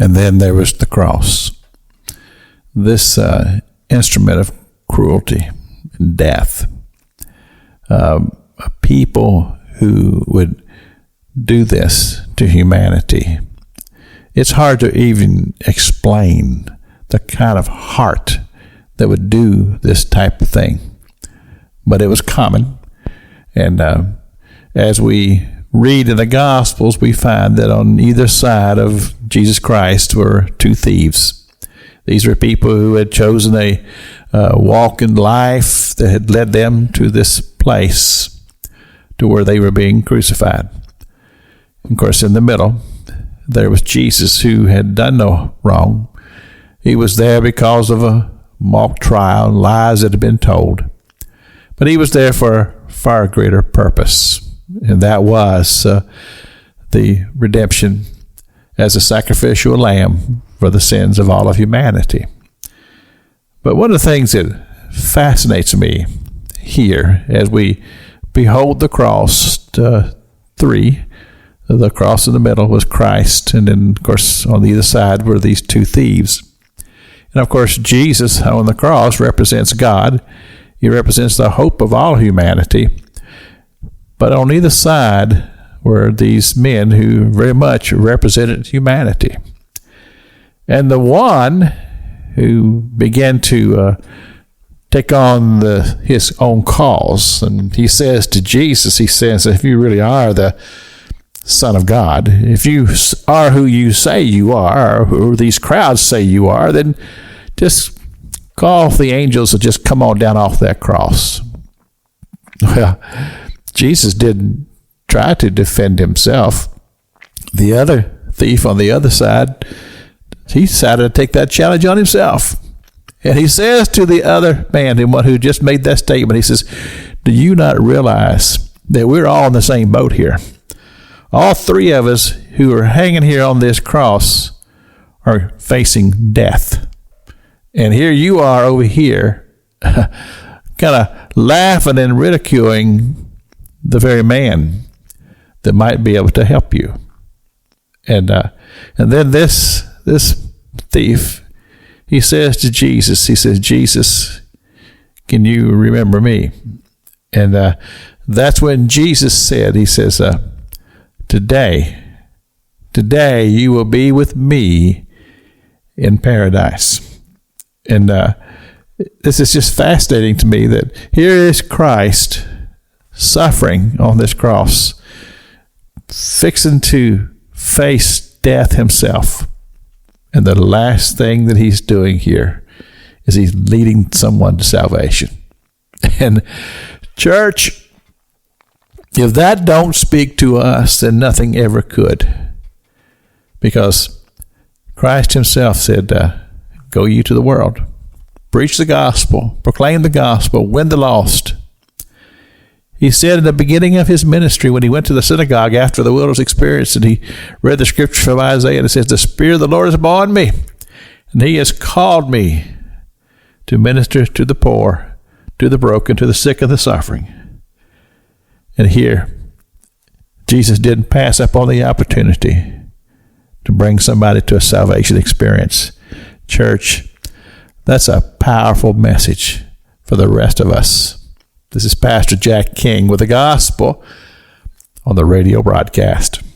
And then there was the cross. This instrument of cruelty and death. People who would do this to humanity. It's hard to even explain the kind of heart that would do this type of thing. But it was common. And as we read in the Gospels, we find that on either side of Jesus Christ were two thieves. These were people who had chosen a walk in life that had led them to this place, to where they were being crucified. Of course, in the middle, there was Jesus, who had done no wrong. He was there because of a mock trial, lies that had been told. But he was there for a far greater purpose, and that was the redemption as a sacrificial lamb for the sins of all of humanity. But one of the things that fascinates me here, as we behold the cross, three, the cross in the middle was Christ, and then, of course, on either side were these two thieves. And, of course, Jesus on the cross represents God. He represents the hope of all humanity. But on either side were these men who very much represented humanity. And the one who began to take on his own cause, and he says to Jesus, he says, if you really are the Son of God, if you are who you say you are, or who these crowds say you are, then just call the angels to just come on down off that cross. Well, Jesus didn't try to defend himself. The other thief on the other side, he decided to take that challenge on himself. And he says to the other man, the one who just made that statement, he says, do you not realize that we're all in the same boat here? All three of us who are hanging here on this cross are facing death. And here you are over here kind of laughing and ridiculing the very man that might be able to help you. And then this thief, he says to Jesus, he says, Jesus, can you remember me? And that's when Jesus said, he says, today you will be with me in paradise. And this is just fascinating to me, that here is Christ suffering on this cross, fixing to face death himself. And the last thing that he's doing here is he's leading someone to salvation. And church, if that don't speak to us, then nothing ever could. Because Christ himself said, go ye to the world, preach the gospel, proclaim the gospel, win the lost. He said in the beginning of his ministry, when he went to the synagogue after the wilderness experience, and he read the scripture from Isaiah, and it says, the Spirit of the Lord is upon me, and he has called me to minister to the poor, to the broken, to the sick and the suffering. And here, Jesus didn't pass up on the opportunity to bring somebody to a salvation experience. Church, that's a powerful message for the rest of us. This is Pastor Jack King with the gospel on the radio broadcast.